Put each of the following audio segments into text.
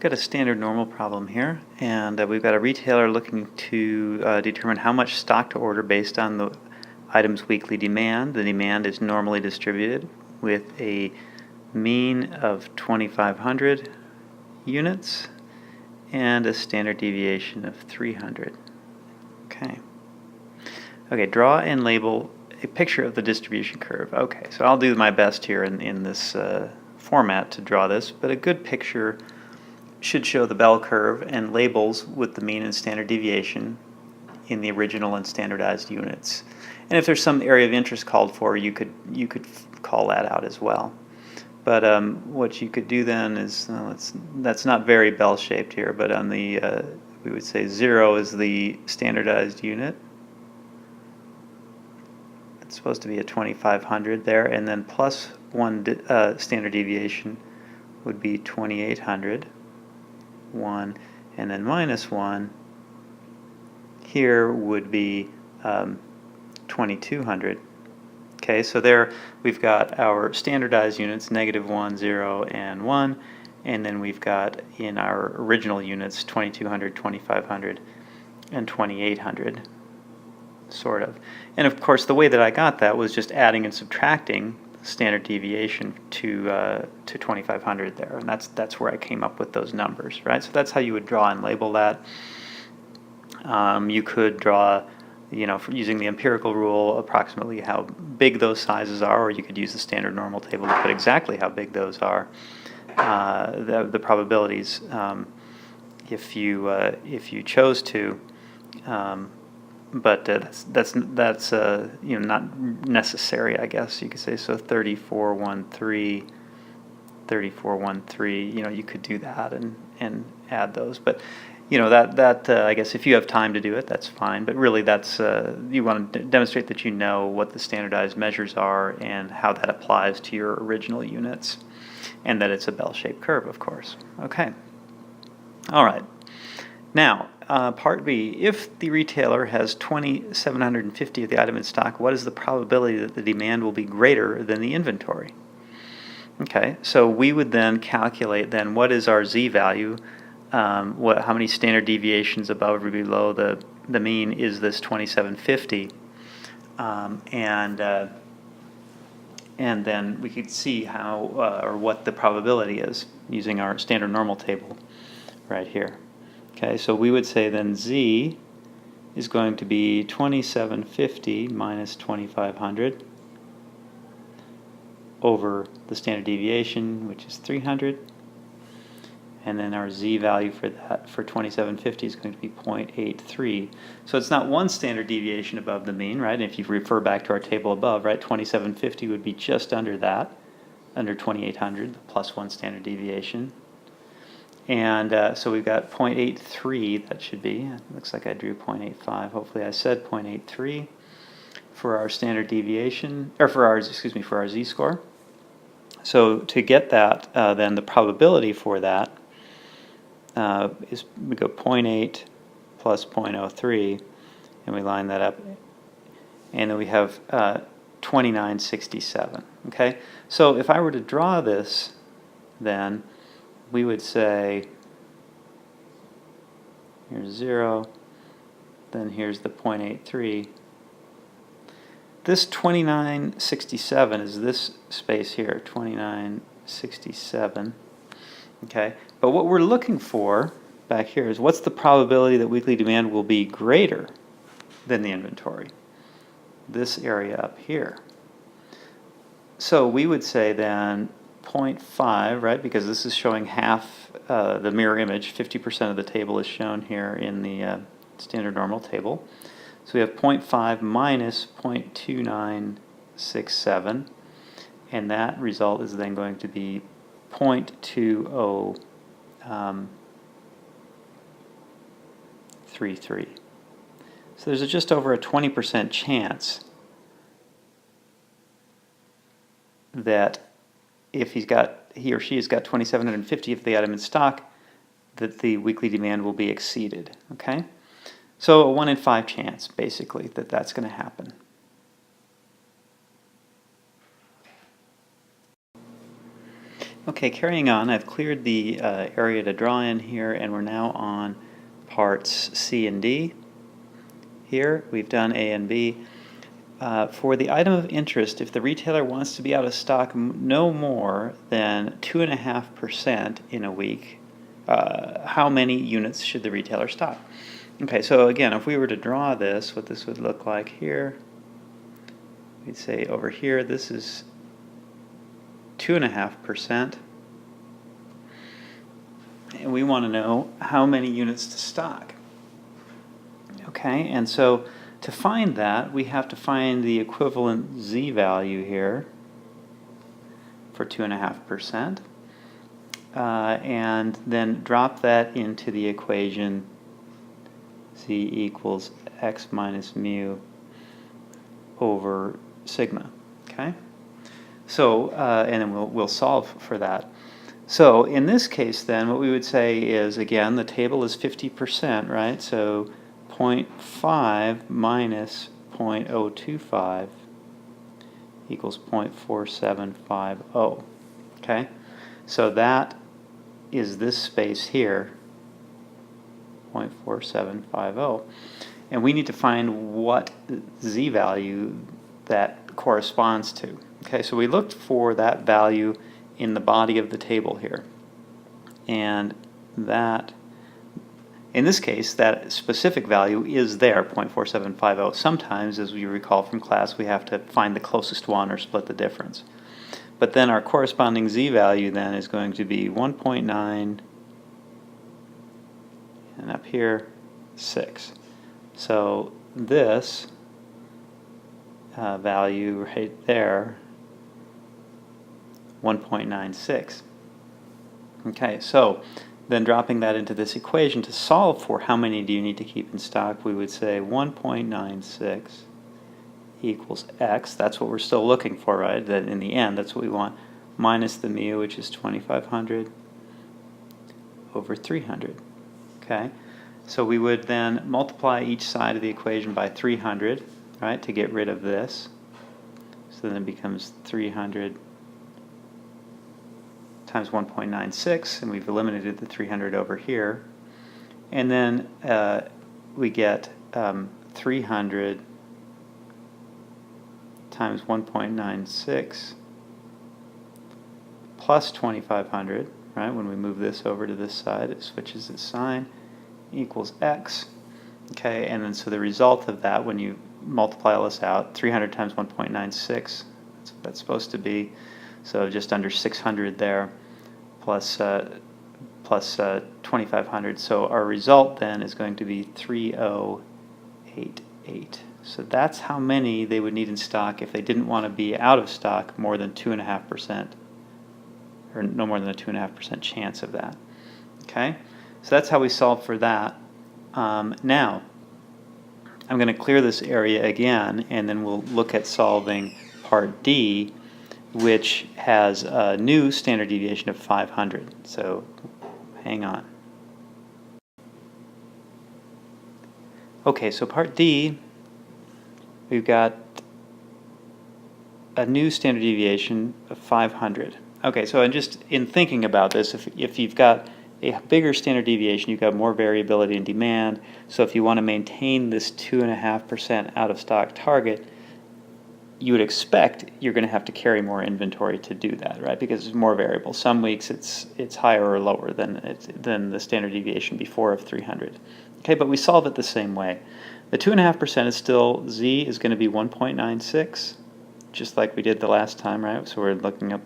got a standard normal problem here, and we've got a retailer looking to determine how much stock to order based on the item's weekly demand. The demand is normally distributed with a mean of 2,500 units and a standard deviation of 300. Okay, draw and label a picture of the distribution curve. Okay, so I'll do my best here in this format to draw this, but a good picture should show the bell curve and labels with the mean and standard deviation in the original and standardized units. And if there's some area of interest called for, you could call that out as well. But what you could do then is, that's not very bell-shaped here, but on the, we would say 0 is the standardized unit. It's supposed to be a 2,500 there, and then plus 1 standard deviation would be 2,800. 1, and then minus 1 here would be 2,200. Okay, so there we've got our standardized units, -1, 0, and 1, and then we've got in our original units 2,200, 2,500, and 2,800, sort of. And of course the way that I got that was just adding and subtracting standard deviation to 2,500 there, and that's where I came up with those numbers, right? So that's how you would draw and label that. You could draw, using the empirical rule, approximately how big those sizes are, or you could use the standard normal table to put exactly how big those are, the probabilities, if you chose to. But that's not necessary, I guess you could say. So 3413, 3413. You could do that and add those. But that I guess if you have time to do it, that's fine. But really, that's you want to demonstrate that you know what the standardized measures are and how that applies to your original units, and that it's a bell-shaped curve, of course. Okay. All right. Now, part B, if the retailer has 2,750 of the item in stock, what is the probability that the demand will be greater than the inventory? Okay, so we would then calculate then what is our Z value, how many standard deviations above or below the mean is this 2,750, and then we could see how or what the probability is using our standard normal table right here. Okay, so we would say then Z is going to be 2,750 minus 2,500 over the standard deviation, which is 300. And then our Z value for that, for 2,750, is going to be 0.83. So it's not one standard deviation above the mean, right? And if you refer back to our table above, right, 2,750 would be just under that, under 2,800, plus 1 standard deviation. And so we've got 0.83, that should be. It looks like I drew 0.85. Hopefully I said 0.83 for our standard deviation, or for our Z-score. So to get that, then the probability for that is we go 0.8 plus 0.03, and we line that up, and then we have 2967. Okay, so if I were to draw this, then we would say here's 0, then here's the 0.83. This 2967 is this space here, 2967. Okay, but what we're looking for back here is what's the probability that weekly demand will be greater than the inventory? This area up here. So we would say then 0.5, right, because this is showing half the mirror image. 50% of the table is shown here in the standard normal table. So we have 0.5 minus 0.2967, and that result is then going to be 0.2033. So there's just over a 20% chance that if he or she has got 2,750 of the item in stock, that the weekly demand will be exceeded. Okay, so a 1 in 5 chance, basically, that that's going to happen. Okay, carrying on, I've cleared the area to draw in here, and we're now on parts C and D. Here, we've done A and B. For the item of interest, if the retailer wants to be out of stock no more than 2.5% in a week, how many units should the retailer stock? Okay, so again, if we were to draw this, what this would look like here, we'd say over here, this is 2.5%. And we want to know how many units to stock. Okay, and so to find that, we have to find the equivalent z value here for 2.5%, and then drop that into the equation z equals x minus mu over sigma. Okay, so and then we'll solve for that. So in this case, then, what we would say is, again, the table is 50%, right? So 0.5 minus 0.025 equals 0.4750. Okay? So that is this space here, 0.4750. And we need to find what z value that corresponds to. Okay, so we looked for that value in the body of the table here. And that, in this case, that specific value is there, 0.4750. Sometimes, as we recall from class, we have to find the closest one or split the difference. But then our corresponding z value then is going to be 1.9, and up here, 6. So this value right there, 1.96. Okay, so then dropping that into this equation to solve for how many do you need to keep in stock, we would say 1.96 equals x. That's what we're still looking for, right? That in the end, that's what we want, minus the mu, which is 2,500 over 300. Okay, so we would then multiply each side of the equation by 300, right, to get rid of this. So then it becomes 300 times 1.96, and we've eliminated the 300 over here. And then we get 300 times 1.96 plus 2,500, right? When we move this over to this side, it switches its sign, equals x. Okay, and then so the result of that, when you multiply all this out, 300 times 1.96, that's what that's supposed to be. So just under 600 there, plus 2,500. So our result then is going to be 3088. So that's how many they would need in stock if they didn't want to be out of stock more than 2.5%, or no more than a 2.5% chance of that. Okay, so that's how we solve for that. Now, I'm going to clear this area again, and then we'll look at solving part D, which has a new standard deviation of 500. So hang on. Okay, so part D, we've got a new standard deviation of 500. Okay, so just in thinking about this, if you've got a bigger standard deviation, you've got more variability in demand. So if you want to maintain this 2.5% out of stock target, you would expect you're going to have to carry more inventory to do that, right? Because it's more variable. Some weeks it's higher or lower than the standard deviation before of 300. Okay, but we solve it the same way. The 2.5% is still, z is going to be 1.96, just like we did the last time, right? So we're looking up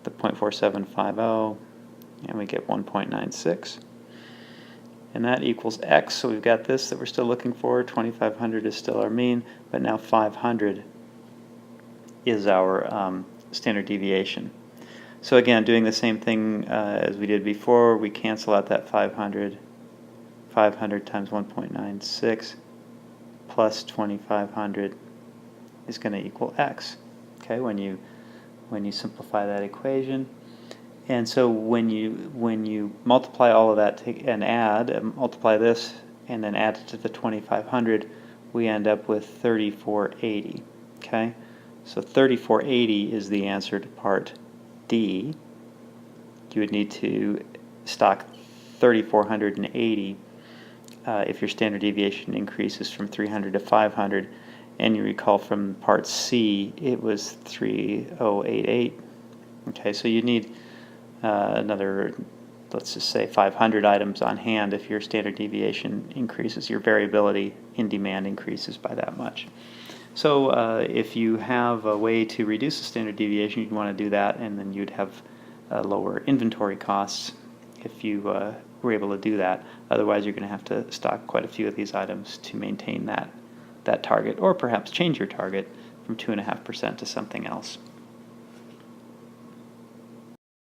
the 0.4750, and we get 1.96. And that equals x, so we've got this that we're still looking for. 2,500 is still our mean, but now 500 is our standard deviation. So again, doing the same thing as we did before, we cancel out that 500. 500 times 1.96 plus 2,500 is going to equal x. Okay, when you simplify that equation. And so when you multiply all of that and multiply this and then add it to the 2,500, we end up with 3,480. Okay, so 3,480 is the answer to part D. you would need to stock 3,480 if your standard deviation increases from 300 to 500. And you recall from Part C, it was 3,088. Okay, so you need another, let's just say 500 items on hand if your standard deviation increases, your variability in demand increases by that much. So if you have a way to reduce the standard deviation, you'd want to do that, and then you'd have lower inventory costs if you were able to do that. Otherwise, you're going to have to stock quite a few of these items to maintain that target, or perhaps change your target from 2.5% to something else.